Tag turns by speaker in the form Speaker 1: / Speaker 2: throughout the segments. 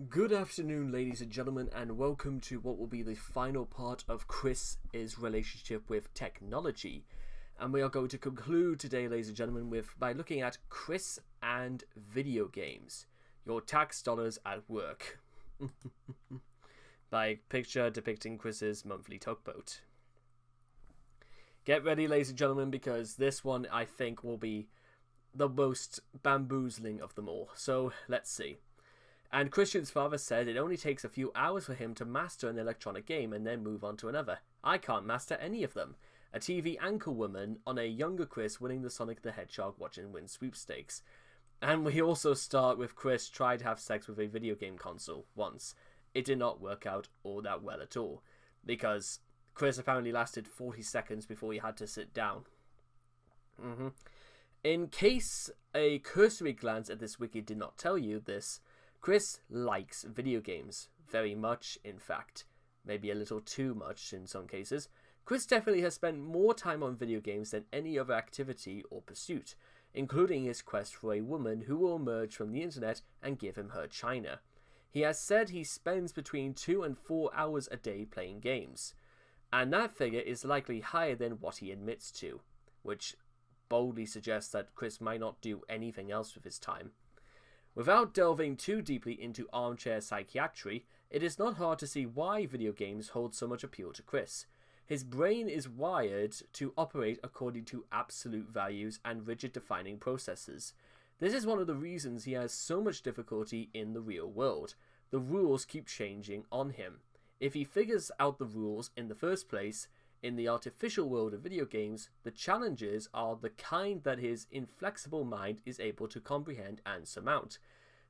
Speaker 1: Good afternoon, ladies and gentlemen, and welcome to what will be the final part of Chris's relationship with technology. And we are going to conclude today, ladies and gentlemen, by looking at Chris and video games. Your tax dollars at work. By picture depicting Chris's monthly tugboat. Get ready, ladies and gentlemen, because this one, I think, will be the most bamboozling of them all. So, let's see. And Christian's father said it only takes a few hours for him to master an electronic game and then move on to another. I can't master any of them. A TV anchor woman on a younger Chris winning the Sonic the Hedgehog Watch and Win sweepstakes. And we also start with Chris tried to have sex with a video game console once. It did not work out all that well at all, because Chris apparently lasted 40 seconds before he had to sit down. In case a cursory glance at this wiki did not tell you this, Chris likes video games. Very much, in fact. Maybe a little too much in some cases. Chris definitely has spent more time on video games than any other activity or pursuit, including his quest for a woman who will emerge from the internet and give him her china. He has said he spends between 2 and 4 hours a day playing games, and that figure is likely higher than what he admits to, which boldly suggests that Chris might not do anything else with his time. Without delving too deeply into armchair psychiatry, it is not hard to see why video games hold so much appeal to Chris. His brain is wired to operate according to absolute values and rigid defining processes. This is one of the reasons he has so much difficulty in the real world. The rules keep changing on him. If he figures out the rules in the first place, in the artificial world of video games, the challenges are the kind that his inflexible mind is able to comprehend and surmount.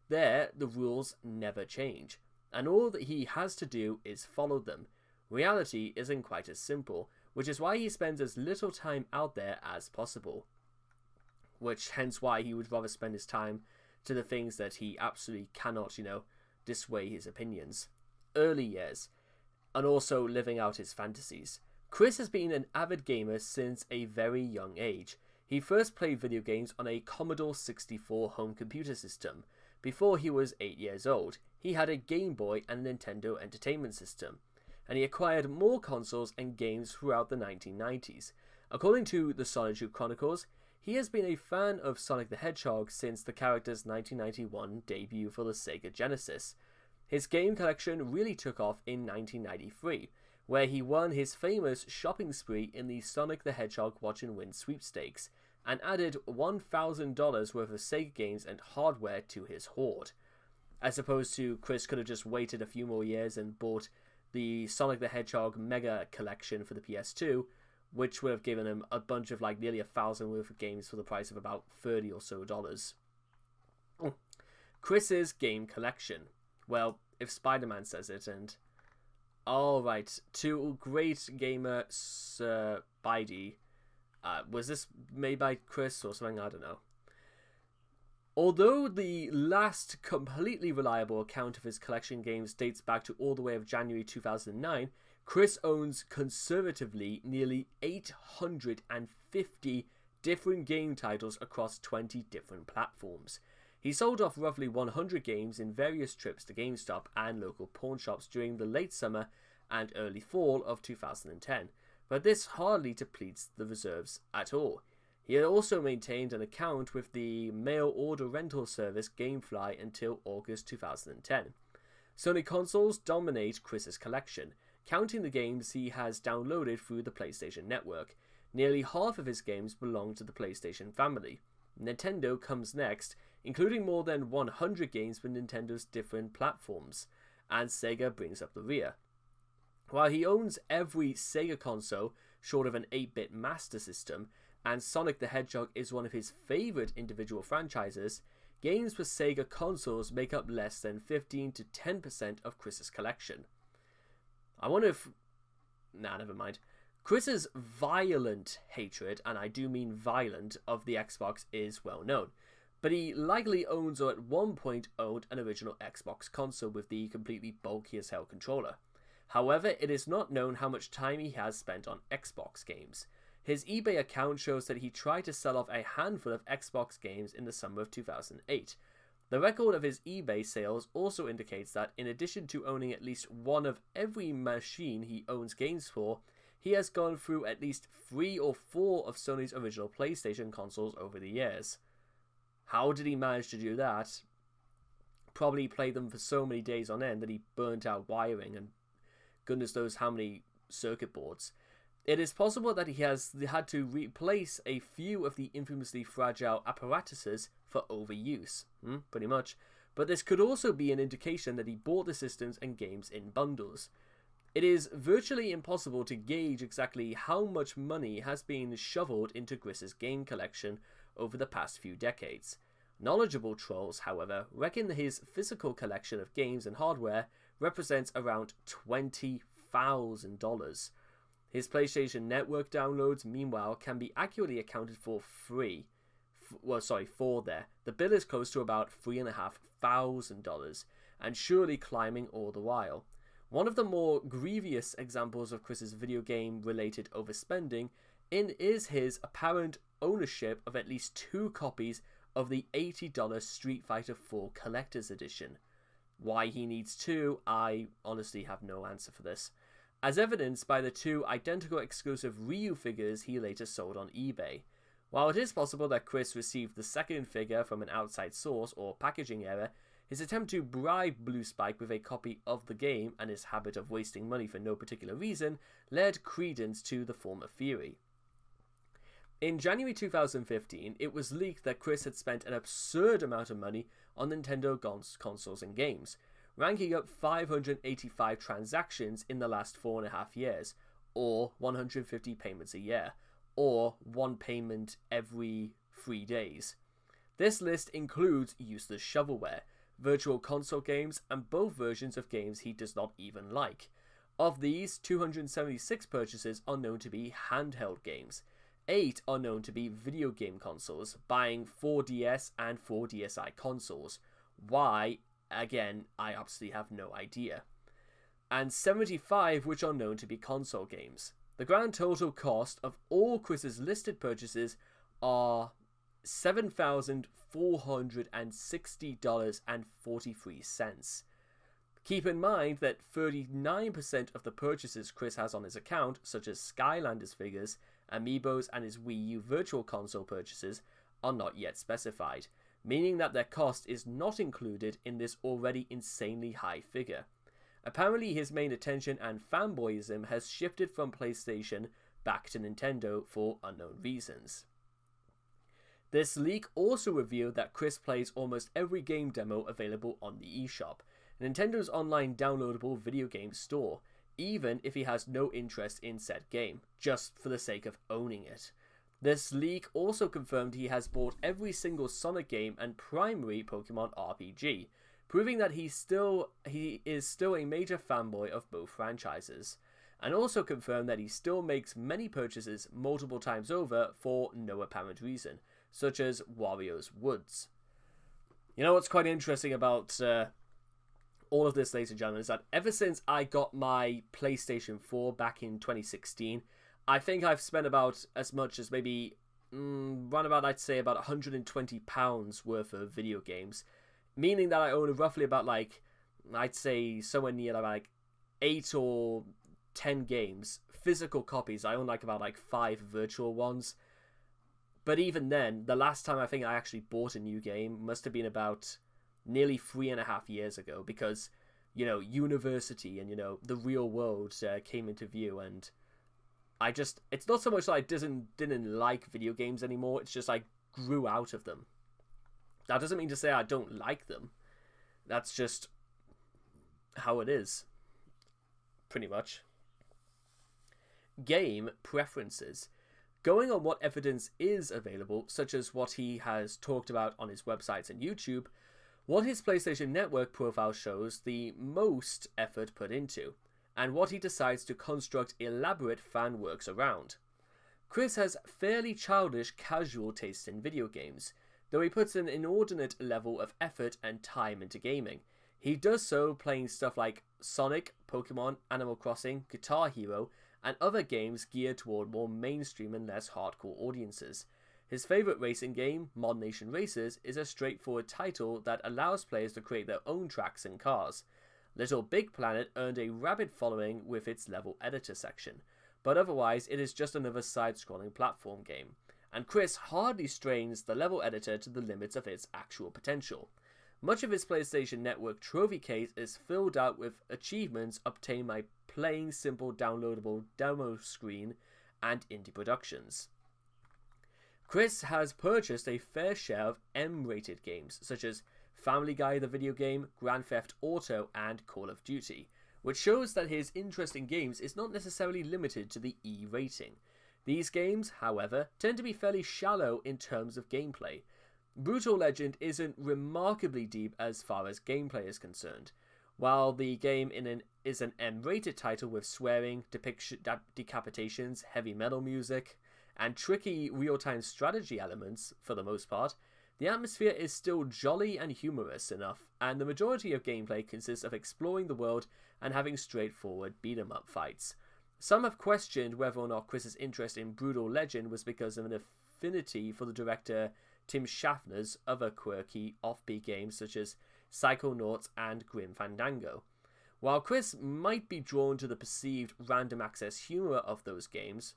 Speaker 1: There, the rules never change, and all that he has to do is follow them. Reality isn't quite as simple, which is why he spends as little time out there as possible. Hence why he would rather spend his time to the things that he absolutely cannot, dissuade his opinions. Early years, and also living out his fantasies. Chris has been an avid gamer since a very young age. He first played video games on a Commodore 64 home computer system. Before he was 8 years old, he had a Game Boy and Nintendo Entertainment System, and he acquired more consoles and games throughout the 1990s. According to the Solitude Chronicles, he has been a fan of Sonic the Hedgehog since the character's 1991 debut for the Sega Genesis. His game collection really took off in 1993, where he won his famous shopping spree in the Sonic the Hedgehog Watch and Win sweepstakes, and added $1,000 worth of Sega games and hardware to his hoard. As opposed to Chris could have just waited a few more years and bought the Sonic the Hedgehog Mega Collection for the PS2, which would have given him a bunch of nearly 1,000 worth of games for the price of about $30 or so. Chris's game collection. Well, if Spider-Man says it, and alright, to great gamer Sir Bidey. Was this made by Chris or something? I don't know. Although the last completely reliable account of his collection games dates back to all the way of January 2009, Chris owns conservatively nearly 850 different game titles across 20 different platforms. He sold off roughly 100 games in various trips to GameStop and local pawn shops during the late summer and early fall of 2010, but this hardly depletes the reserves at all. He had also maintained an account with the mail order rental service Gamefly until August 2010. Sony consoles dominate Chris's collection, counting the games he has downloaded through the PlayStation Network. Nearly half of his games belong to the PlayStation family. Nintendo comes next, including more than 100 games for Nintendo's different platforms, and Sega brings up the rear. While he owns every Sega console short of an 8-bit Master System, and Sonic the Hedgehog is one of his favourite individual franchises, games for Sega consoles make up less than 15 to 10% of Chris's collection. I wonder if... Nah, never mind. Chris's violent hatred, and I do mean violent, of the Xbox is well known, but he likely owns or at one point owned an original Xbox console with the completely bulky as hell controller. However, it is not known how much time he has spent on Xbox games. His eBay account shows that he tried to sell off a handful of Xbox games in the summer of 2008. The record of his eBay sales also indicates that in addition to owning at least one of every machine he owns games for, he has gone through at least 3 or 4 of Sony's original PlayStation consoles over the years. How did he manage to do that? Probably played them for so many days on end that he burnt out wiring and goodness knows how many circuit boards. It is possible that he has had to replace a few of the infamously fragile apparatuses for overuse, pretty much. But this could also be an indication that he bought the systems and games in bundles. It is virtually impossible to gauge exactly how much money has been shoveled into Chris's game collection over the past few decades. Knowledgeable trolls, however, reckon that his physical collection of games and hardware represents around $20,000. His PlayStation Network downloads, meanwhile, can be accurately accounted for there. The bill is close to about $3,500, and surely climbing all the while. One of the more grievous examples of Chris's video game-related overspending is his apparent ownership of at least 2 copies of the $80 Street Fighter IV Collector's Edition. Why he needs 2, I honestly have no answer for this. As evidenced by the 2 identical exclusive Ryu figures he later sold on eBay. While it is possible that Chris received the second figure from an outside source or packaging error, his attempt to bribe Blue Spike with a copy of the game and his habit of wasting money for no particular reason led credence to the former theory. In January 2015, it was leaked that Chris had spent an absurd amount of money on Nintendo consoles and games, ranking up 585 transactions in the last 4.5 years, or 150 payments a year, or 1 payment every 3 days. This list includes useless shovelware, virtual console games, and both versions of games he does not even like. Of these, 276 purchases are known to be handheld games. 8 are known to be video game consoles, buying 4DS and 4DSi consoles. Why? Again, I absolutely have no idea. And 75 which are known to be console games. The grand total cost of all Chris's listed purchases are $7,460.43. Keep in mind that 39% of the purchases Chris has on his account, such as Skylanders figures, Amiibos, and his Wii U Virtual Console purchases, are not yet specified, meaning that their cost is not included in this already insanely high figure. Apparently his main attention and fanboyism has shifted from PlayStation back to Nintendo for unknown reasons. This leak also revealed that Chris plays almost every game demo available on the eShop, Nintendo's online downloadable video game store, even if he has no interest in said game, just for the sake of owning it. This leak also confirmed he has bought every single Sonic game and primary Pokemon RPG, proving that he is still a major fanboy of both franchises, and also confirmed that he still makes many purchases multiple times over for no apparent reason, such as Wario's Woods. You know what's quite interesting about all of this, ladies and gentlemen, is that ever since I got my PlayStation 4 back in 2016, I think I've spent about as much as maybe, I'd say about £120 worth of video games, meaning that I own roughly about I'd say somewhere near 8 or 10 games, physical copies. I own about 5 virtual ones. But even then, the last time I think I actually bought a new game must have been about nearly 3.5 years ago, because, university and, the real world came into view, and it's not so much that I didn't like video games anymore, it's just I grew out of them. That doesn't mean to say I don't like them. That's just how it is, pretty much. Game preferences. Going on what evidence is available, such as what he has talked about on his websites and YouTube, what his PlayStation Network profile shows the most effort put into, and what he decides to construct elaborate fan works around. Chris has fairly childish, casual taste in video games, though he puts an inordinate level of effort and time into gaming. He does so playing stuff like Sonic, Pokemon, Animal Crossing, Guitar Hero, and other games geared toward more mainstream and less hardcore audiences. His favorite racing game, Mod Nation Racers, is a straightforward title that allows players to create their own tracks and cars. Little Big Planet earned a rabid following with its level editor section, but otherwise it is just another side-scrolling platform game, and Chris hardly strains the level editor to the limits of its actual potential. Much of his PlayStation Network trophy case is filled out with achievements obtained by playing simple downloadable demo screen and indie productions. Chris has purchased a fair share of M-rated games, such as Family Guy the video game, Grand Theft Auto, and Call of Duty, which shows that his interest in games is not necessarily limited to the E rating. These games, however, tend to be fairly shallow in terms of gameplay. Brutal Legend isn't remarkably deep as far as gameplay is concerned. While the game is an M-rated title with swearing, decapitations, heavy metal music, and tricky real-time strategy elements for the most part, the atmosphere is still jolly and humorous enough, and the majority of gameplay consists of exploring the world and having straightforward beat-em-up fights. Some have questioned whether or not Chris's interest in Brutal Legend was because of an affinity for the director Tim Schaffner's other quirky offbeat games such as Psychonauts and Grim Fandango. While Chris might be drawn to the perceived random access humor of those games,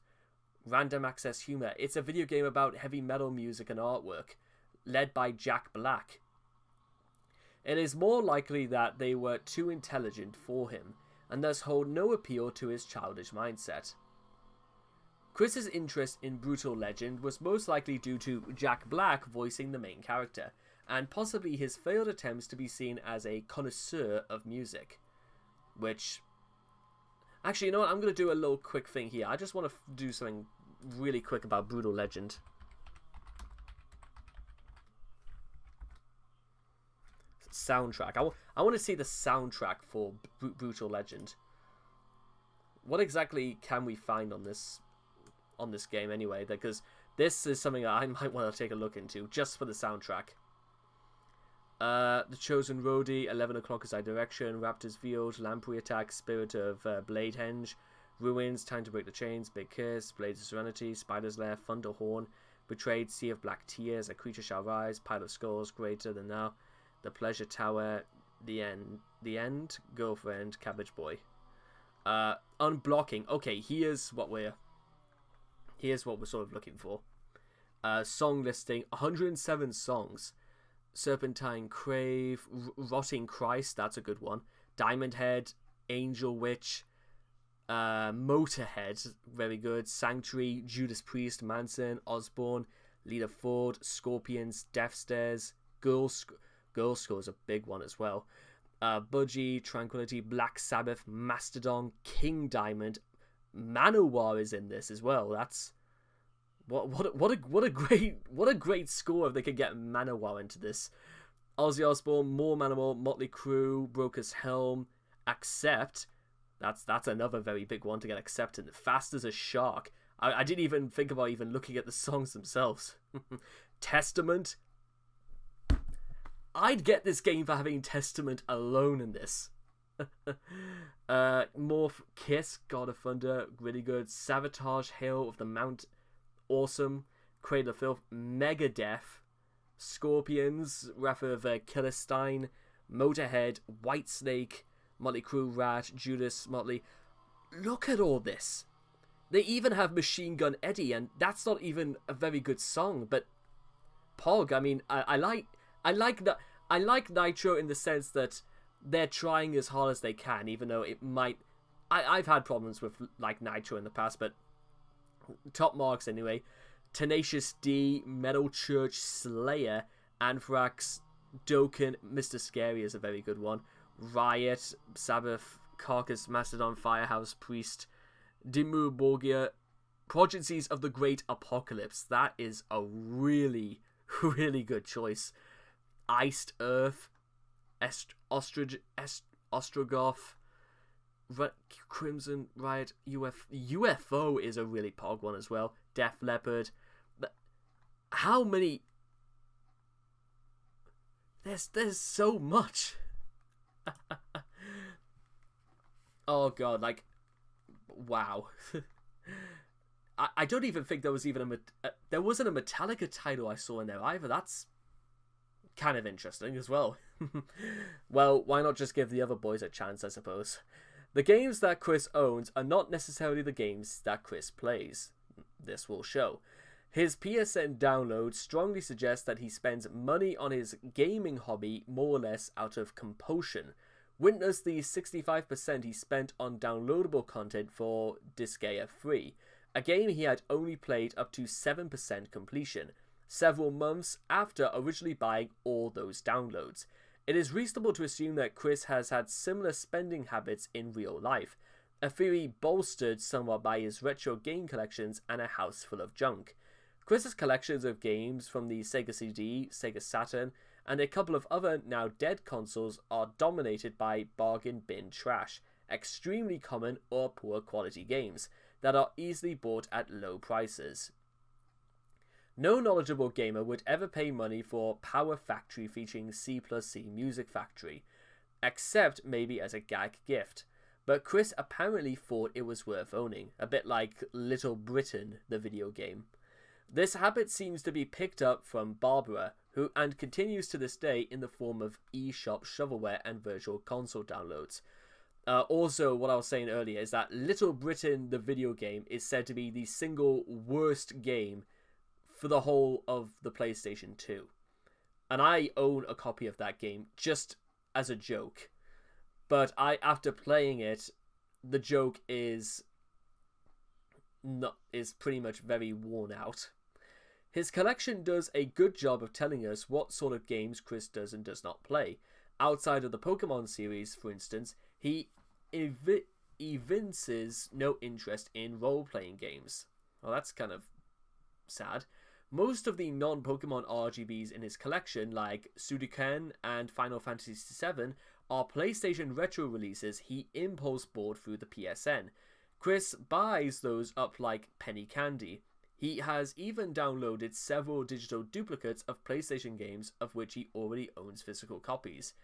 Speaker 1: it's a video game about heavy metal music and artwork, led by Jack Black. It is more likely that they were too intelligent for him, and thus hold no appeal to his childish mindset. Chris's interest in Brutal Legend was most likely due to Jack Black voicing the main character, and possibly his failed attempts to be seen as a connoisseur of music. Which... Actually, you know what? I'm going to do a little quick thing here. I just want to do something really quick about Brutal Legend. Soundtrack. I want to see the soundtrack for Brutal Legend. What exactly can we find on this game anyway? Because this is something I might want to take a look into just for the soundtrack. The Chosen Roadie, 11 O'Clock is Our Direction, Raptor's Field, Lamprey Attack, Spirit of Bladehenge, Ruins, Time to Break the Chains, Big Kiss, Blades of Serenity, Spider's Lair, Thunderhorn, Betrayed, Sea of Black Tears, A Creature Shall Rise, Pile of Skulls, Greater Than Now, The Pleasure Tower, The End, Girlfriend, Cabbage Boy. Unblocking. Okay, here's what we're sort of looking for. Song listing, 107 songs. Serpentine Crave, Rotting Christ, that's a good one. Diamond Head, Angel Witch, Motorhead, very good. Sanctuary, Judas Priest, Manson, Osborne, Leader Ford, Scorpions, Death Stairs, Girl Score is a big one as well. Budgie, Tranquility, Black Sabbath, Mastodon, King Diamond, Manowar is in this as well. That's what a great score if they could get Manowar into this. Ozzy Osbourne, More Manowar, Motley Crue, Broker's Helm, Accept. That's another very big one to get accepted. Fast as a Shark. I didn't even think about even looking at the songs themselves. Testament. I'd get this game for having Testament alone in this. Morph, Kiss, God of Thunder, really good. Sabotage, Hail of the Mount, awesome. Cradle of Filth, Megadeth, Scorpions, Wrath of Killerstein, Motorhead, Whitesnake, Motley Crue, Rat, Judas, Motley. Look at all this. They even have Machine Gun Eddie, and that's not even a very good song. But Pog, I mean, I like Nitro in the sense that they're trying as hard as they can, even though it might. I've had problems with like Nitro in the past, but top marks anyway. Tenacious D, Metal Church, Slayer, Anthrax, Dokken, Mr. Scary is a very good one. Riot, Sabbath, Carcass, Mastodon, Firehouse, Priest, Dimmu Borgir, Progenies of the Great Apocalypse. That is a really, really good choice. Iced Earth, Ostrogoth, Crimson Riot, UFO is a really pog one as well. Def Leppard. But how many? There's so much. Oh god, like, wow. I don't even think there was even there wasn't a Metallica title I saw in there either. That's kind of interesting as well. Well, why not just give the other boys a chance, I suppose. The games that Chris owns are not necessarily the games that Chris plays. This will show. His PSN downloads strongly suggest that he spends money on his gaming hobby more or less out of compulsion. Witness the 65% he spent on downloadable content for Disgaea 3, a game he had only played up to 7% completion, several months after originally buying all those downloads. It is reasonable to assume that Chris has had similar spending habits in real life, a theory bolstered somewhat by his retro game collections and a house full of junk. Chris's collections of games from the Sega CD, Sega Saturn, and a couple of other now dead consoles are dominated by bargain bin trash, extremely common or poor quality games that are easily bought at low prices. No knowledgeable gamer would ever pay money for Power Factory featuring C+C Music Factory, except maybe as a gag gift. But Chris apparently thought it was worth owning, a bit like Little Britain, the video game. This habit seems to be picked up from Barbara, who and continues to this day in the form of eShop shovelware and virtual console downloads. Also, what I was saying earlier is that Little Britain, the video game, is said to be the single worst game for the whole of the PlayStation 2. And I own a copy of that game just as a joke. But after playing it, the joke is pretty much very worn out. His collection does a good job of telling us what sort of games Chris does and does not play. Outside of the Pokemon series, for instance, he evinces no interest in role-playing games. Well, that's kind of sad. Most of the non-Pokemon RGBs in his collection, like Sudoku and Final Fantasy VII, are PlayStation Retro releases he impulse bought through the PSN. Chris buys those up like penny candy. He has even downloaded several digital duplicates of PlayStation games of which he already owns physical copies.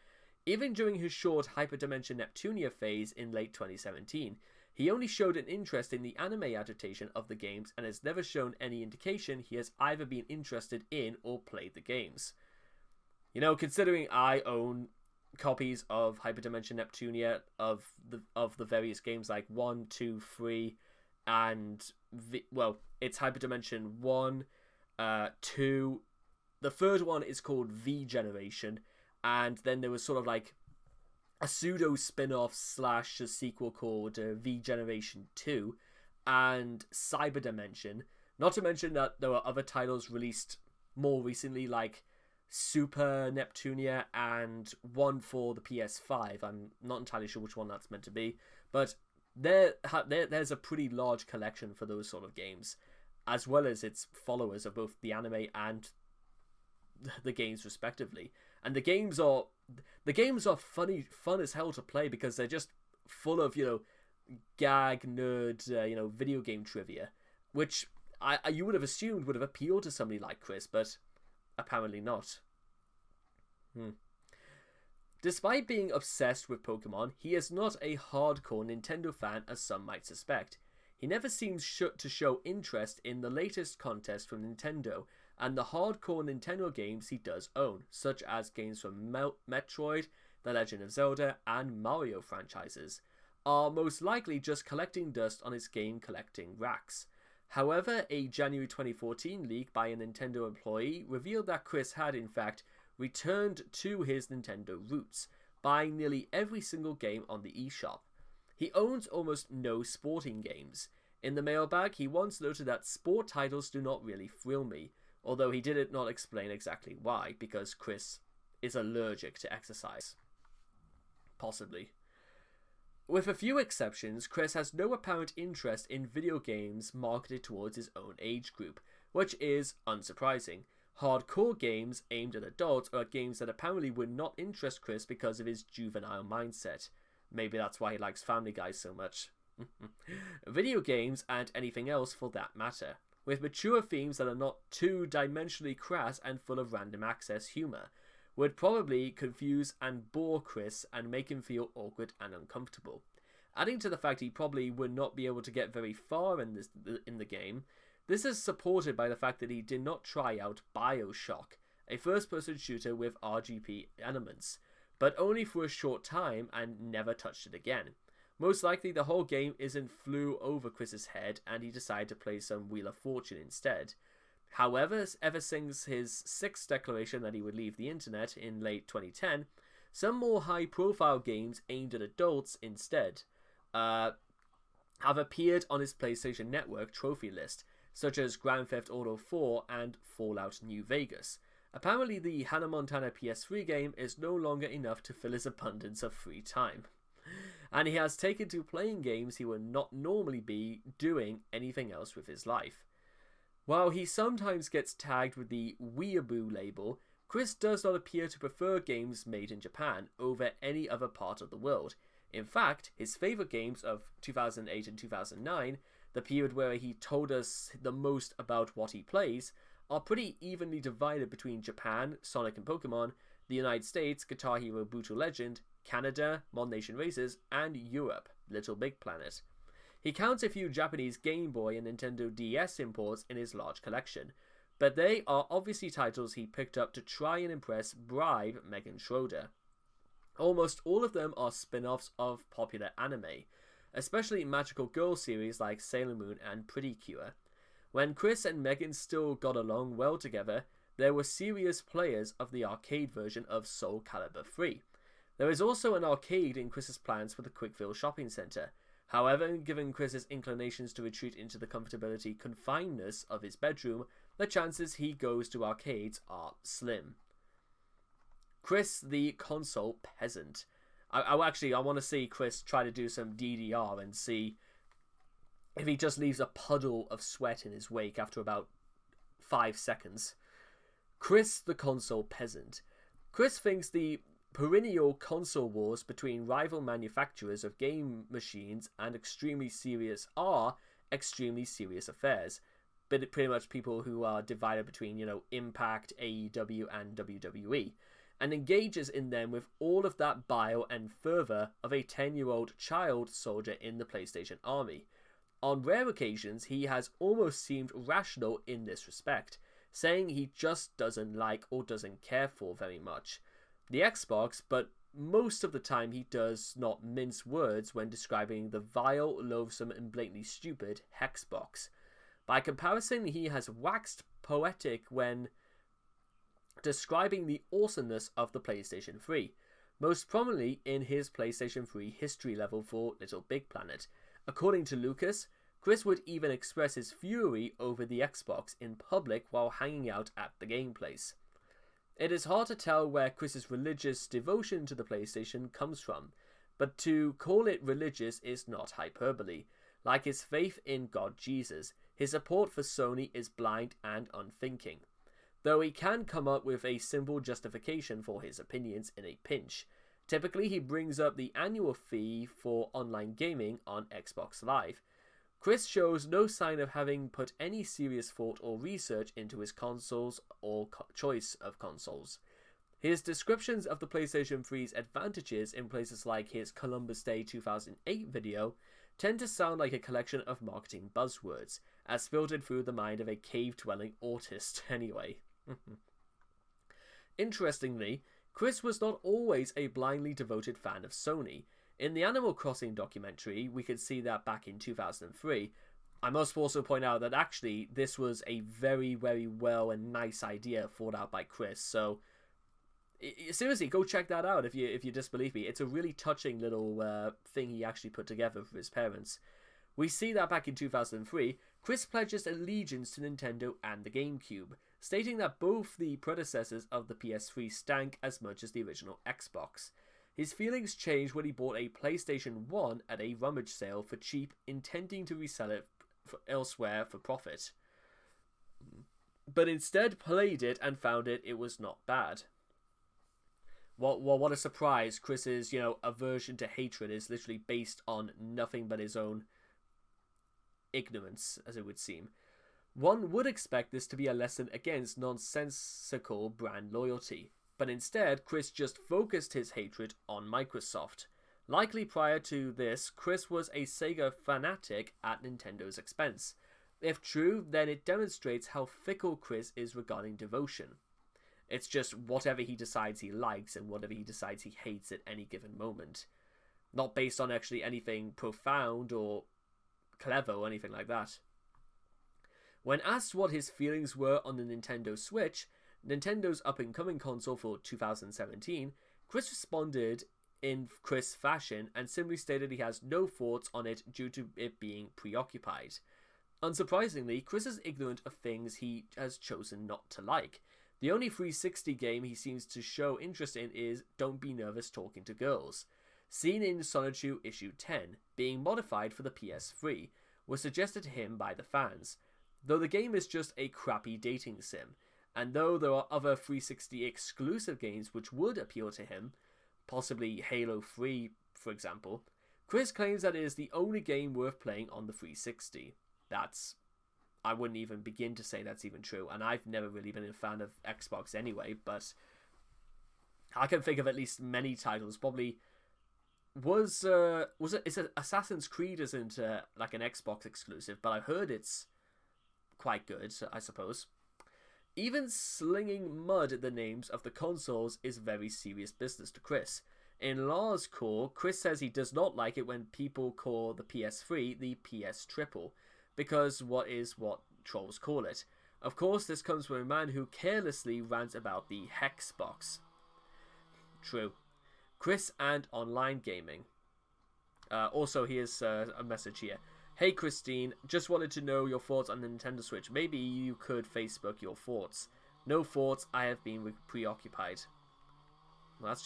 Speaker 1: Even during his short Hyperdimension Neptunia phase in late 2017, he only showed an interest in the anime adaptation of the games and has never shown any indication he has either been interested in or played the games. You know, considering I own copies of Hyperdimension Neptunia of the various games like 1, 2, 3, and it's Hyperdimension 1, 2. The third one is called V Generation, and then there was sort of like a pseudo spin-off / a sequel called V Generation 2 and Cyber Dimension. Not to mention that there were other titles released more recently like Super Neptunia and one for the PS5. I'm not entirely sure which one that's meant to be, but there's a pretty large collection for those sort of games, as well as its followers of both the anime and the games respectively. And the games are fun as hell to play because they're just full of, gag nerd, video game trivia, which you would have assumed would have appealed to somebody like Chris, but apparently not. Despite being obsessed with Pokemon, he is not a hardcore Nintendo fan as some might suspect. He never seems to show interest in the latest contest from Nintendo and the hardcore Nintendo games he does own, such as games from Metroid, The Legend of Zelda, and Mario franchises, are most likely just collecting dust on his game collecting racks. However, a January 2014 leak by a Nintendo employee revealed that Chris had, in fact, returned to his Nintendo roots, buying nearly every single game on the eShop. He owns almost no sporting games. In the mailbag, he once noted that sport titles do not really thrill me, although he did not explain exactly why, because Chris is allergic to exercise. Possibly. With a few exceptions, Chris has no apparent interest in video games marketed towards his own age group, which is unsurprising. Hardcore games aimed at adults are games that apparently would not interest Chris because of his juvenile mindset. Maybe that's why he likes Family Guy so much. Video games, and anything else for that matter, with mature themes that are not too dimensionally crass and full of random access humor, would probably confuse and bore Chris and make him feel awkward and uncomfortable. Adding to the fact he probably would not be able to get very far in the game, this is supported by the fact that he did not try out BioShock, a first-person shooter with RGB elements, but only for a short time and never touched it again. Most likely the whole game flew over Chris's head and he decided to play some Wheel of Fortune instead. However, ever since his sixth declaration that he would leave the internet in late 2010, some more high-profile games aimed at adults instead have appeared on his PlayStation Network trophy list, such as Grand Theft Auto 4 and Fallout New Vegas. Apparently the Hannah Montana PS3 game is no longer enough to fill his abundance of free time, and he has taken to playing games he would not normally be doing anything else with his life. While he sometimes gets tagged with the Weeaboo label, Chris does not appear to prefer games made in Japan over any other part of the world. In fact, his favourite games of 2008 and 2009, the period where he told us the most about what he plays, are pretty evenly divided between Japan, Sonic and Pokemon, the United States, Guitar Hero Brutal Legend, Canada, Mod Nation Races, and Europe, Little Big Planet. He counts a few Japanese Game Boy and Nintendo DS imports in his large collection, but they are obviously titles he picked up to try and bribe Megan Schroeder. Almost all of them are spin-offs of popular anime, especially magical girl series like Sailor Moon and Pretty Cure. When Chris and Megan still got along well together, there were serious players of the arcade version of Soul Calibur 3. There is also an arcade in Chris's plans for the Quickville shopping centre. However, given Chris's inclinations to retreat into the comfortability confinedness of his bedroom, the chances he goes to arcades are slim. Chris the console peasant. I want to see Chris try to do some DDR and see if he just leaves a puddle of sweat in his wake after about 5 seconds. Chris the console peasant. Chris thinks the perennial console wars between rival manufacturers of game machines and extremely serious affairs. But pretty much people who are divided between, Impact, AEW, and WWE, and engages in them with all of that bile and fervor of a 10-year-old child soldier in the PlayStation army. On rare occasions, he has almost seemed rational in this respect, saying he just doesn't like or doesn't care for very much the Xbox, but most of the time he does not mince words when describing the vile, loathsome, and blatantly stupid Hexbox. By comparison, he has waxed poetic when describing the awesomeness of the PlayStation 3, most prominently in his PlayStation 3 history level for Little Big Planet. According to Lucas, Chris would even express his fury over the Xbox in public while hanging out at the game place. It is hard to tell where Chris's religious devotion to the PlayStation comes from, but to call it religious is not hyperbole. Like his faith in God Jesus, his support for Sony is blind and unthinking, though he can come up with a simple justification for his opinions in a pinch. Typically, he brings up the annual fee for online gaming on Xbox Live. Chris shows no sign of having put any serious thought or research into his consoles or choice of consoles. His descriptions of the PlayStation 3's advantages in places like his Columbus Day 2008 video tend to sound like a collection of marketing buzzwords, as filtered through the mind of a cave-dwelling autist anyway. Interestingly, Chris was not always a blindly devoted fan of Sony. In the Animal Crossing documentary, we could see that back in 2003. I must also point out that actually this was a very, very well and nice idea thought out by Chris, so seriously, go check that out if you disbelieve me. It's a really touching little thing he actually put together for his parents. We see that back in 2003, Chris pledges allegiance to Nintendo and the GameCube, stating that both the predecessors of the PS3 stank as much as the original Xbox. His feelings changed when he bought a PlayStation 1 at a rummage sale for cheap, intending to resell it elsewhere for profit. But instead played it and found it was not bad. What a surprise. Chris's, aversion to hatred is literally based on nothing but his own ignorance, as it would seem. One would expect this to be a lesson against nonsensical brand loyalty. But instead, Chris just focused his hatred on Microsoft. Likely prior to this, Chris was a Sega fanatic at Nintendo's expense. If true, then it demonstrates how fickle Chris is regarding devotion. It's just whatever he decides he likes and whatever he decides he hates at any given moment. Not based on actually anything profound or clever or anything like that. When asked what his feelings were on the Nintendo Switch, Nintendo's up-and-coming console for 2017, Chris responded in Chris fashion and simply stated he has no thoughts on it due to it being preoccupied. Unsurprisingly, Chris is ignorant of things he has chosen not to like. The only 360 game he seems to show interest in is Don't Be Nervous Talking to Girls. Seen in Sonichu Issue 10, being modified for the PS3, was suggested to him by the fans. Though the game is just a crappy dating sim, and though there are other 360 exclusive games which would appeal to him, possibly Halo 3 for example, Chris claims that it is the only game worth playing on the 360. I wouldn't even begin to say that's even true, and I've never really been a fan of Xbox anyway, but I can think of at least many titles. Probably is it Assassin's Creed isn't like an Xbox exclusive, but I heard it's quite good, I suppose. Even slinging mud at the names of the consoles is very serious business to Chris. In Lars Core, Chris says he does not like it when people call the PS3 the PS Triple, because what trolls call it. Of course, this comes from a man who carelessly rants about the Hexbox. True. Chris and online gaming. Also, here's a message here. Hey Christine, just wanted to know your thoughts on the Nintendo Switch. Maybe you could Facebook your thoughts. No thoughts, I have been preoccupied. Well, that's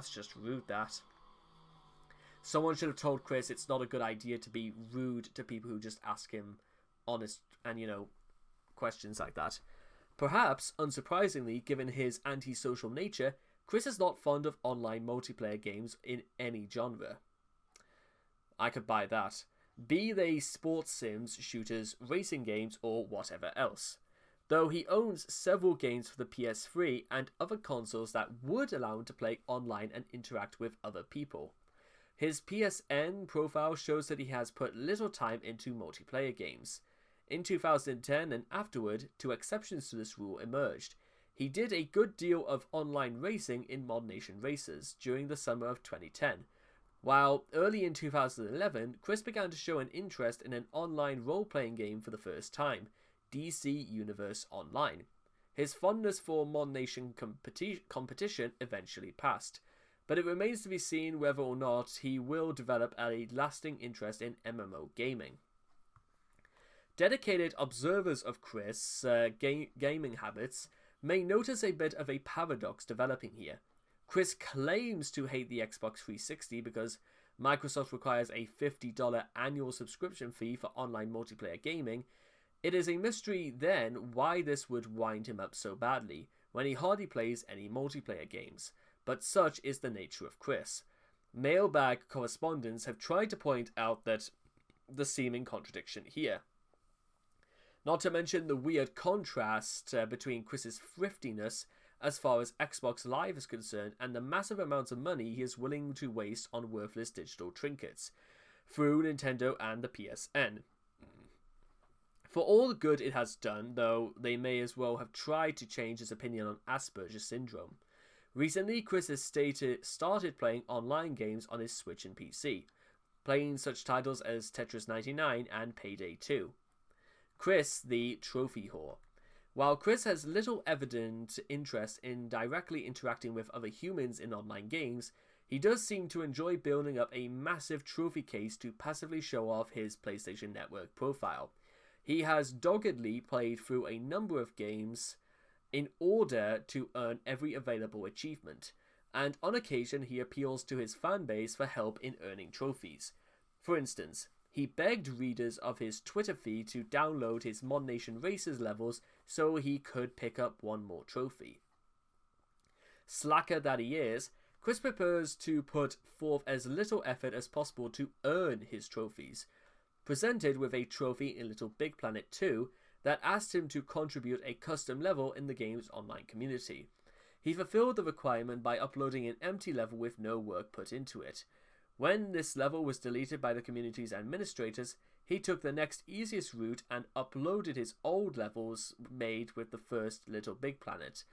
Speaker 1: just rude, that. Someone should have told Chris it's not a good idea to be rude to people who just ask him honest and, questions like that. Perhaps, unsurprisingly, given his antisocial nature, Chris is not fond of online multiplayer games in any genre. I could buy that. Be they sports sims, shooters, racing games, or whatever else. Though he owns several games for the PS3 and other consoles that would allow him to play online and interact with other people. His PSN profile shows that he has put little time into multiplayer games. In 2010 and afterward, two exceptions to this rule emerged. He did a good deal of online racing in Mod Nation Racers during the summer of 2010, while early in 2011, Chris began to show an interest in an online role-playing game for the first time, DC Universe Online. His fondness for Mod Nation competition eventually passed, but it remains to be seen whether or not he will develop a lasting interest in MMO gaming. Dedicated observers of Chris' gaming habits may notice a bit of a paradox developing here. Chris claims to hate the Xbox 360 because Microsoft requires a $50 annual subscription fee for online multiplayer gaming. It is a mystery then why this would wind him up so badly, when he hardly plays any multiplayer games. But such is the nature of Chris. Mailbag correspondents have tried to point out that the seeming contradiction here. Not to mention the weird contrast between Chris's thriftiness as far as Xbox Live is concerned and the massive amounts of money he is willing to waste on worthless digital trinkets through Nintendo and the PSN. For all the good it has done, though, they may as well have tried to change his opinion on Asperger's syndrome. Recently, Chris has started playing online games on his Switch and PC, playing such titles as Tetris 99 and Payday 2. Chris, the trophy whore. While Chris has little evident interest in directly interacting with other humans in online games, he does seem to enjoy building up a massive trophy case to passively show off his PlayStation Network profile. He has doggedly played through a number of games in order to earn every available achievement, and on occasion he appeals to his fanbase for help in earning trophies. For instance, he begged readers of his Twitter feed to download his Mod Nation Racers levels so he could pick up one more trophy. Slacker that he is, Chris prefers to put forth as little effort as possible to earn his trophies. Presented with a trophy in Little Big Planet 2 that asked him to contribute a custom level in the game's online community. He fulfilled the requirement by uploading an empty level with no work put into it. When this level was deleted by the community's administrators, he took the next easiest route and uploaded his old levels made with the first Little Big Planet.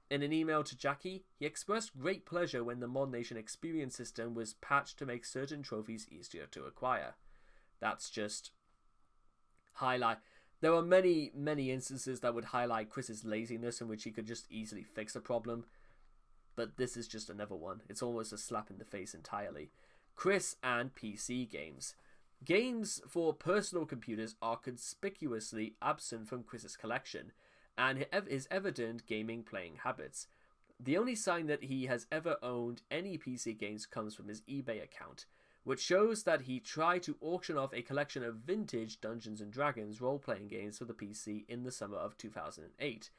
Speaker 1: In an email to Jackie, he expressed great pleasure when the ModNation experience system was patched to make certain trophies easier to acquire. That's just highlight. There are many instances that would highlight Chris's laziness in which he could just easily fix a problem, but this is just another one. It's almost a slap in the face entirely. Chris and PC games. Games for personal computers are conspicuously absent from Chris's collection, and his evident gaming playing habits. The only sign that he has ever owned any PC games comes from his eBay account, which shows that he tried to auction off a collection of vintage Dungeons & Dragons role-playing games for the PC in the summer of 2008.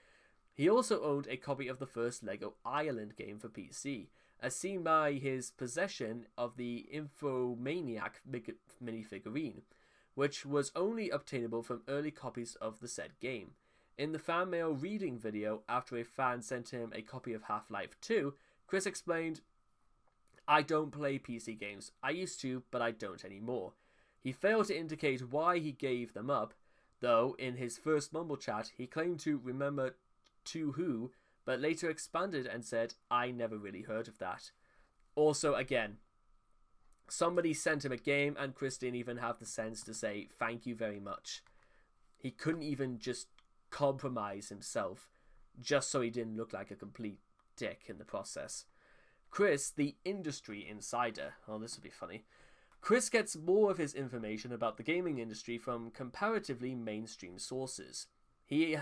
Speaker 1: He also owned a copy of the first LEGO Ireland game for PC, as seen by his possession of the Infomaniac minifigurine, which was only obtainable from early copies of the said game. In the fan mail reading video, after a fan sent him a copy of Half-Life 2, Chris explained, "I don't play PC games. I used to, but I don't anymore." He failed to indicate why he gave them up, though in his first Mumble chat he claimed to remember To Who, but later expanded and said, "I never really heard of that." Also, again, somebody sent him a game and Chris didn't even have the sense to say thank you very much. He couldn't even just compromise himself just so he didn't look like a complete dick in the process. Chris, the industry insider. Oh, this would be funny. Chris gets more of his information about the gaming industry from comparatively mainstream sources. He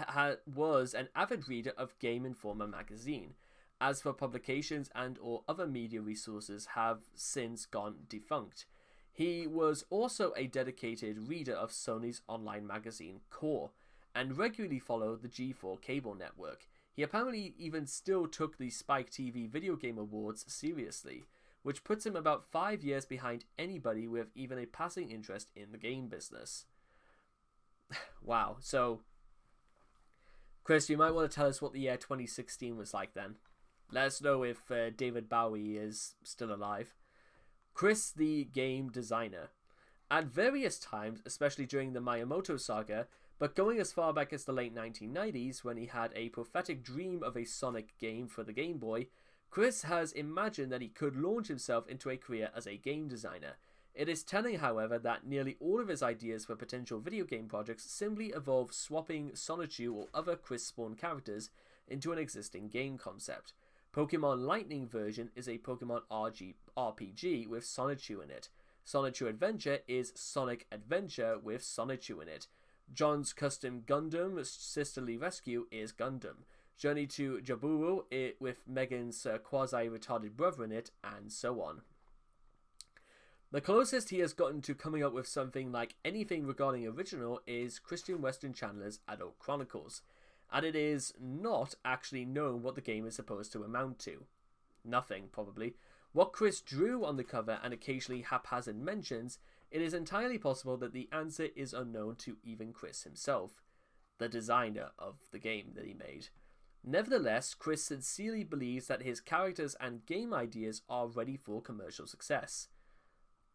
Speaker 1: was an avid reader of Game Informer magazine, as for publications and or other media resources have since gone defunct. He was also a dedicated reader of Sony's online magazine Core, and regularly followed the G4 cable network. He apparently even still took the Spike TV Video Game Awards seriously, which puts him about 5 years behind anybody with even a passing interest in the game business. Wow, so Chris, you might want to tell us what the year 2016 was like then. Let us know if David Bowie is still alive. Chris, the game designer. At various times, especially during the Miyamoto saga, but going as far back as the late 1990s when he had a prophetic dream of a Sonic game for the Game Boy, Chris has imagined that he could launch himself into a career as a game designer. It is telling, however, that nearly all of his ideas for potential video game projects simply involve swapping Sonichu or other Chris-spawned characters into an existing game concept. Pokemon Lightning version is a Pokemon RPG with Sonichu in it. Sonichu Adventure is Sonic Adventure with Sonichu in it. John's custom Gundam Sisterly Rescue is Gundam. Journey to Jaburo with Megan's quasi-retarded brother in it, and so on. The closest he has gotten to coming up with something like anything regarding original is Christian Weston Chandler's Adult Chronicles, and it is not actually known what the game is supposed to amount to. Nothing, probably. What Chris drew on the cover and occasionally haphazard mentions, it is entirely possible that the answer is unknown to even Chris himself, the designer of the game that he made. Nevertheless, Chris sincerely believes that his characters and game ideas are ready for commercial success.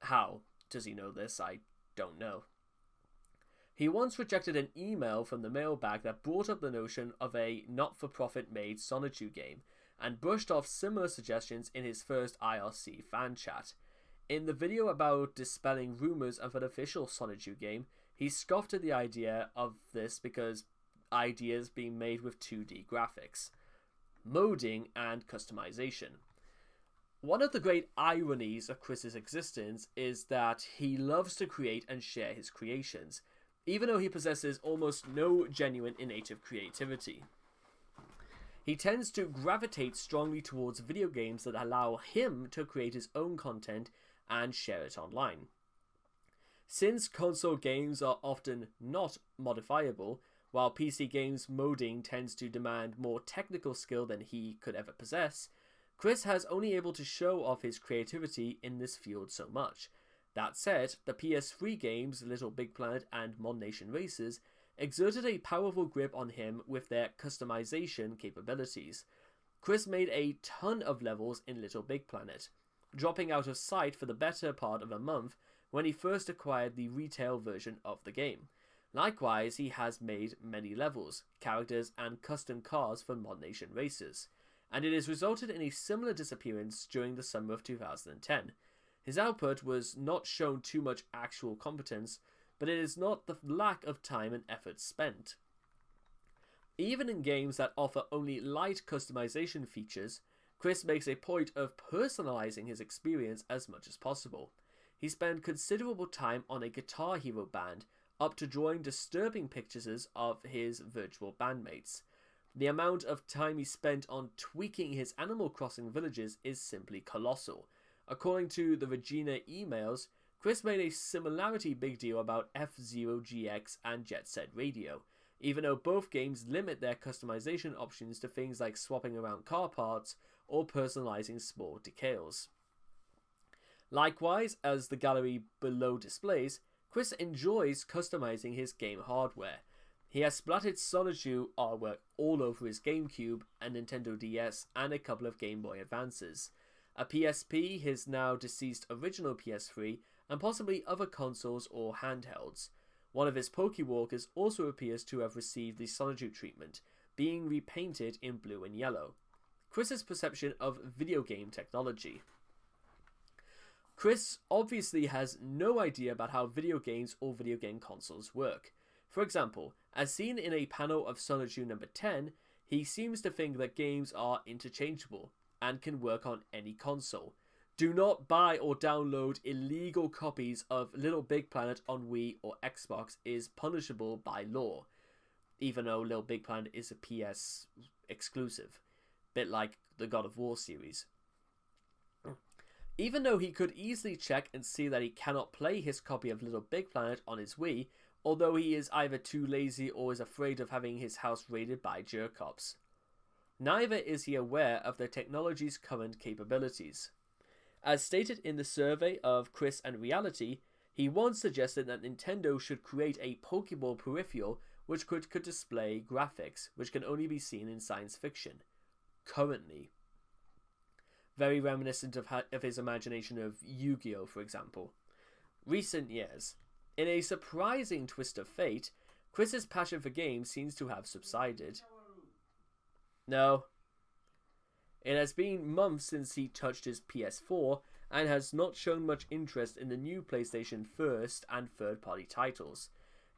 Speaker 1: How does he know this? I don't know. He once rejected an email from the mailbag that brought up the notion of a not-for-profit made Sonichu game, and brushed off similar suggestions in his first IRC fan chat. In the video about dispelling rumors of an official Sonichu game, he scoffed at the idea of this because ideas being made with 2D graphics, moding, and customization. One of the great ironies of Chris's existence is that he loves to create and share his creations, even though he possesses almost no genuine innate creativity. He tends to gravitate strongly towards video games that allow him to create his own content and share it online. Since console games are often not modifiable, while PC games modding tends to demand more technical skill than he could ever possess, Chris has only able to show off his creativity in this field so much. That said, the PS3 games Little Big Planet and ModNation Racers exerted a powerful grip on him with their customization capabilities. Chris made a ton of levels in Little Big Planet. dropping out of sight for the better part of a month when he first acquired the retail version of the game. Likewise, he has made many levels, characters, and custom cars for Mod Nation racers, and it has resulted in a similar disappearance during the summer of 2010. His output was not shown too much actual competence, but it is not the lack of time and effort spent. Even in games that offer only light customization features, Chris makes a point of personalizing his experience as much as possible. He spent considerable time on a Guitar Hero band, up to drawing disturbing pictures of his virtual bandmates. The amount of time he spent on tweaking his Animal Crossing villages is simply colossal. According to the Regina emails, Chris made a similarity big deal about F-Zero GX and Jet Set Radio, even though both games limit their customization options to things like swapping around car parts or personalizing small decals. Likewise, as the gallery below displays, Chris enjoys customizing his game hardware. He has splattered Sonichu artwork all over his GameCube, a Nintendo DS, and a couple of Game Boy Advances, a PSP, his now deceased original PS3, and possibly other consoles or handhelds. One of his Pokewalkers also appears to have received the Sonichu treatment, being repainted in blue and yellow. Chris's perception of video game technology. Chris obviously has no idea about how video games or video game consoles work. For example, as seen in a panel of Sonichu number 10, he seems to think that games are interchangeable and can work on any console. Do not buy or download illegal copies of Little Big Planet on Wii or Xbox is punishable by law, even though Little Big Planet is a PS exclusive, bit like the God of War series. Even though he could easily check and see that he cannot play his copy of Little Big Planet on his Wii, although he is either too lazy or is afraid of having his house raided by jerk-cops. Neither is he aware of the technology's current capabilities. As stated in the survey of Chris and Reality, he once suggested that Nintendo should create a Pokeball peripheral which could display graphics, which can only be seen in science fiction. Currently. Very reminiscent of his imagination of Yu-Gi-Oh, for example. Recent years. In a surprising twist of fate, Chris's passion for games seems to have subsided. No. It has been months since he touched his PS4 and has not shown much interest in the new PlayStation first and third-party titles.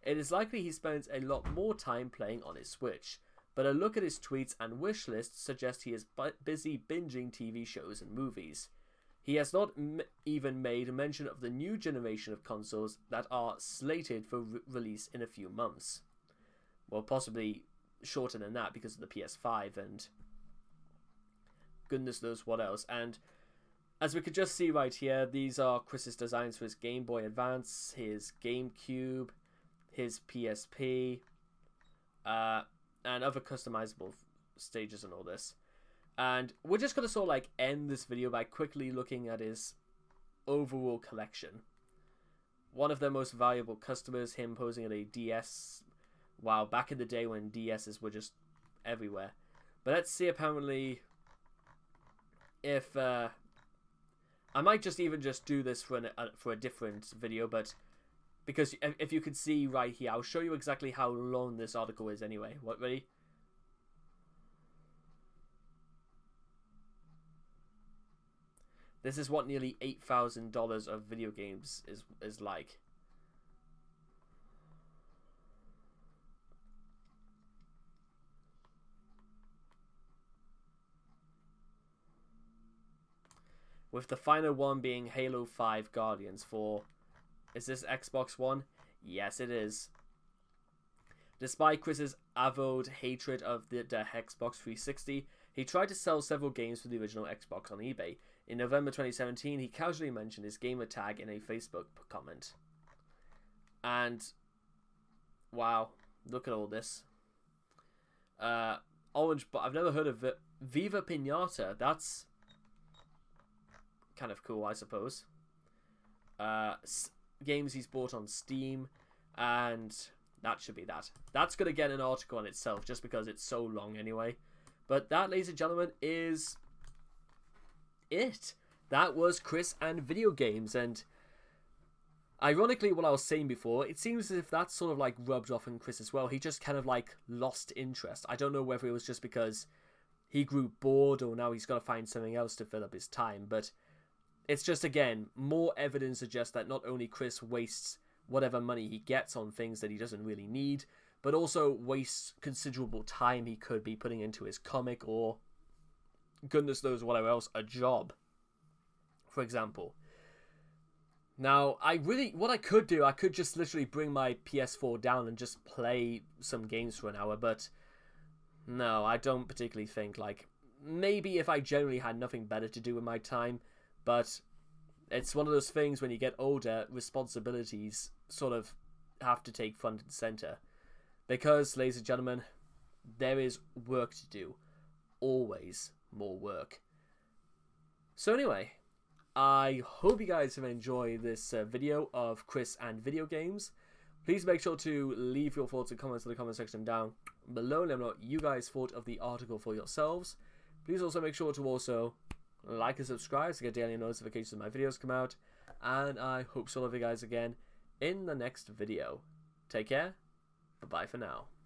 Speaker 1: It is likely he spends a lot more time playing on his Switch, but a look at his tweets and wish list suggests he is busy binging TV shows and movies. He has not even made mention of the new generation of consoles that are slated for release in a few months. Well, possibly shorter than that because of the PS5 and goodness knows what else. And as we could just see right here, these are Chris's designs for his Game Boy Advance, his GameCube, his PSP, and other customizable stages and all this. And we're just going to sort of like end this video by quickly looking at his overall collection. One of their most valuable customers, him posing at a DS, wow, back in the day when DSs were just everywhere. But let's see apparently if, I might just even just do this for a different video, but because if you could see right here, I'll show you exactly how long this article is anyway. What, ready? This is what nearly $8,000 of video games is like. With the final one being Halo 5 Guardians for... Is this Xbox One? Yes, it is. Despite Chris's avowed hatred of the Xbox 360, he tried to sell several games for the original Xbox on eBay. In November 2017, he casually mentioned his gamer tag in a Facebook comment. And, wow, look at all this. Orange, but I've never heard of it. Viva Pinata, that's kind of cool, I suppose. Games he's bought on Steam, and that should be that. That's going to get an article on itself, just because it's so long anyway. But that, ladies and gentlemen, is it. that was Chris and video games. And ironically, what I was saying before, it seems as if that's sort of like rubbed off on Chris as well. He just kind of like lost interest. I don't know whether it was just because he grew bored or now he's got to find something else to fill up his time. But it's just, again, more evidence suggests that not only Chris wastes whatever money he gets on things that he doesn't really need, but also wastes considerable time he could be putting into his comic or, goodness knows whatever else, a job, for example. Now, what I could do, I could just literally bring my PS4 down and just play some games for an hour, but no, I don't particularly think, like, maybe if I generally had nothing better to do with my time, but it's one of those things when you get older, responsibilities sort of have to take front and center. Because, ladies and gentlemen, there is work to do. Always more work. So anyway, I hope you guys have enjoyed this video of Chris and video games. Please make sure to leave your thoughts and comments in the comment section down below. Let me know what you guys thought of the article for yourselves. Please also make sure to also like and subscribe to get daily notifications when my videos come out. And I hope to see all of you guys again in the next video. Take care. Bye-bye for now.